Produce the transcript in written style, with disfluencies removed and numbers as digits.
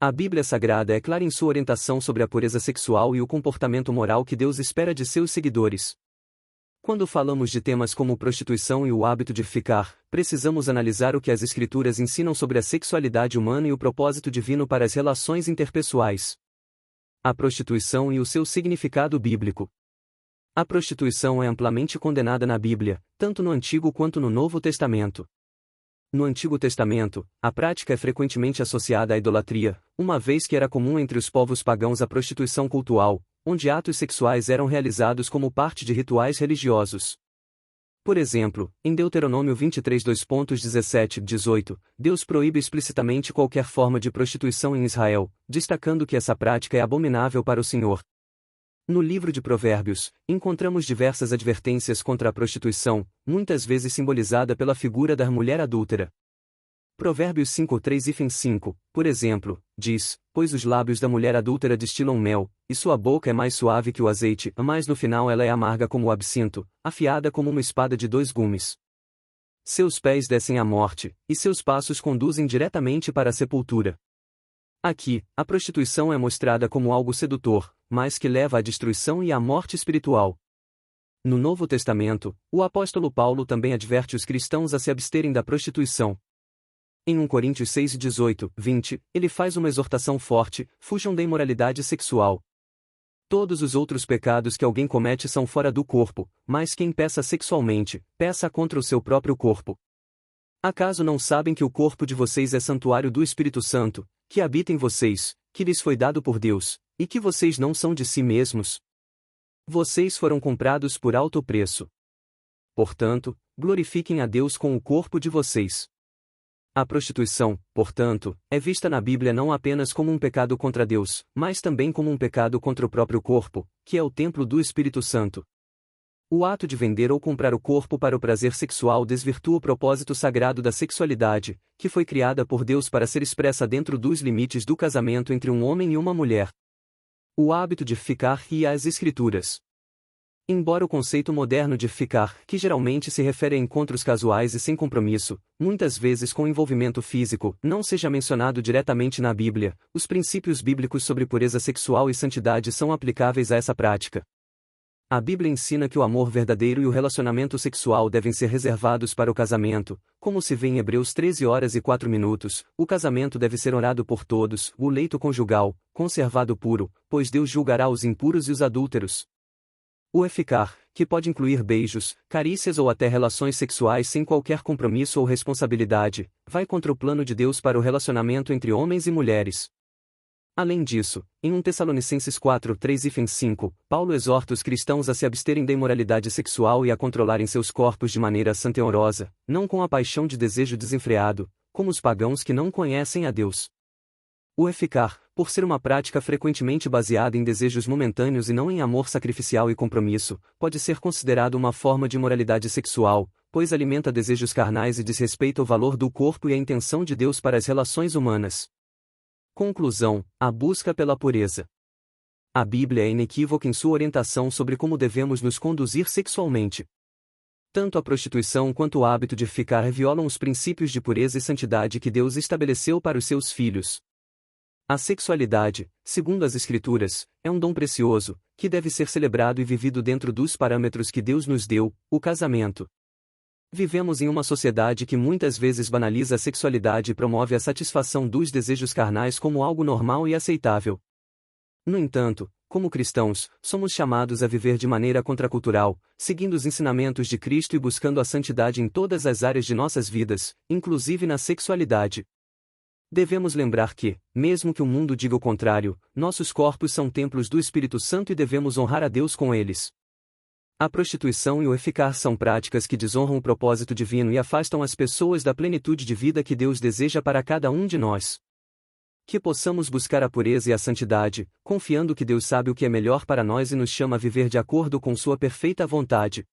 A Bíblia Sagrada é clara em sua orientação sobre a pureza sexual e o comportamento moral que Deus espera de seus seguidores. Quando falamos de temas como prostituição e o hábito de ficar, precisamos analisar o que as Escrituras ensinam sobre a sexualidade humana e o propósito divino para as relações interpessoais. A prostituição e o seu significado bíblico. A prostituição é amplamente condenada na Bíblia, tanto no Antigo quanto no Novo Testamento. No Antigo Testamento, a prática é frequentemente associada à idolatria, uma vez que era comum entre os povos pagãos a prostituição cultual, onde atos sexuais eram realizados como parte de rituais religiosos. Por exemplo, em Deuteronômio 23 2:17-18, Deus proíbe explicitamente qualquer forma de prostituição em Israel, destacando que essa prática é abominável para o Senhor. No livro de Provérbios, encontramos diversas advertências contra a prostituição, muitas vezes simbolizada pela figura da mulher adúltera. Provérbios 5:3-5, por exemplo, diz: Pois os lábios da mulher adúltera destilam mel, e sua boca é mais suave que o azeite, mas no final ela é amarga como o absinto, afiada como uma espada de 2 gumes. Seus pés descem à morte, e seus passos conduzem diretamente para a sepultura. Aqui, a prostituição é mostrada como algo sedutor, mas que leva à destruição e à morte espiritual. No Novo Testamento, o apóstolo Paulo também adverte os cristãos a se absterem da prostituição. Em 1 Coríntios 6:18-20, ele faz uma exortação forte: fujam da imoralidade sexual. Todos os outros pecados que alguém comete são fora do corpo, mas quem peca sexualmente, peca contra o seu próprio corpo. Acaso não sabem que o corpo de vocês é santuário do Espírito Santo, que habita em vocês, que lhes foi dado por Deus, e que vocês não são de si mesmos? Vocês foram comprados por alto preço. Portanto, glorifiquem a Deus com o corpo de vocês. A prostituição, portanto, é vista na Bíblia não apenas como um pecado contra Deus, mas também como um pecado contra o próprio corpo, que é o templo do Espírito Santo. O ato de vender ou comprar o corpo para o prazer sexual desvirtua o propósito sagrado da sexualidade, que foi criada por Deus para ser expressa dentro dos limites do casamento entre um homem e uma mulher. O hábito de ficar e as Escrituras. Embora o conceito moderno de ficar, que geralmente se refere a encontros casuais e sem compromisso, muitas vezes com envolvimento físico, não seja mencionado diretamente na Bíblia, os princípios bíblicos sobre pureza sexual e santidade são aplicáveis a essa prática. A Bíblia ensina que o amor verdadeiro e o relacionamento sexual devem ser reservados para o casamento, como se vê em Hebreus 13:04, o casamento deve ser orado por todos, o leito conjugal, conservado puro, pois Deus julgará os impuros e os adúlteros. O ficar, que pode incluir beijos, carícias ou até relações sexuais sem qualquer compromisso ou responsabilidade, vai contra o plano de Deus para o relacionamento entre homens e mulheres. Além disso, em 1 Tessalonicenses 4:3-5, Paulo exorta os cristãos a se absterem da imoralidade sexual e a controlarem seus corpos de maneira santa e honrosa, não com a paixão de desejo desenfreado, como os pagãos que não conhecem a Deus. O ficar, por ser uma prática frequentemente baseada em desejos momentâneos e não em amor sacrificial e compromisso, pode ser considerado uma forma de imoralidade sexual, pois alimenta desejos carnais e desrespeita o valor do corpo e a intenção de Deus para as relações humanas. Conclusão: a busca pela pureza. A Bíblia é inequívoca em sua orientação sobre como devemos nos conduzir sexualmente. Tanto a prostituição quanto o hábito de ficar violam os princípios de pureza e santidade que Deus estabeleceu para os seus filhos. A sexualidade, segundo as Escrituras, é um dom precioso, que deve ser celebrado e vivido dentro dos parâmetros que Deus nos deu, o casamento. Vivemos em uma sociedade que muitas vezes banaliza a sexualidade e promove a satisfação dos desejos carnais como algo normal e aceitável. No entanto, como cristãos, somos chamados a viver de maneira contracultural, seguindo os ensinamentos de Cristo e buscando a santidade em todas as áreas de nossas vidas, inclusive na sexualidade. Devemos lembrar que, mesmo que o mundo diga o contrário, nossos corpos são templos do Espírito Santo e devemos honrar a Deus com eles. A prostituição e o ficar são práticas que desonram o propósito divino e afastam as pessoas da plenitude de vida que Deus deseja para cada um de nós. Que possamos buscar a pureza e a santidade, confiando que Deus sabe o que é melhor para nós e nos chama a viver de acordo com sua perfeita vontade.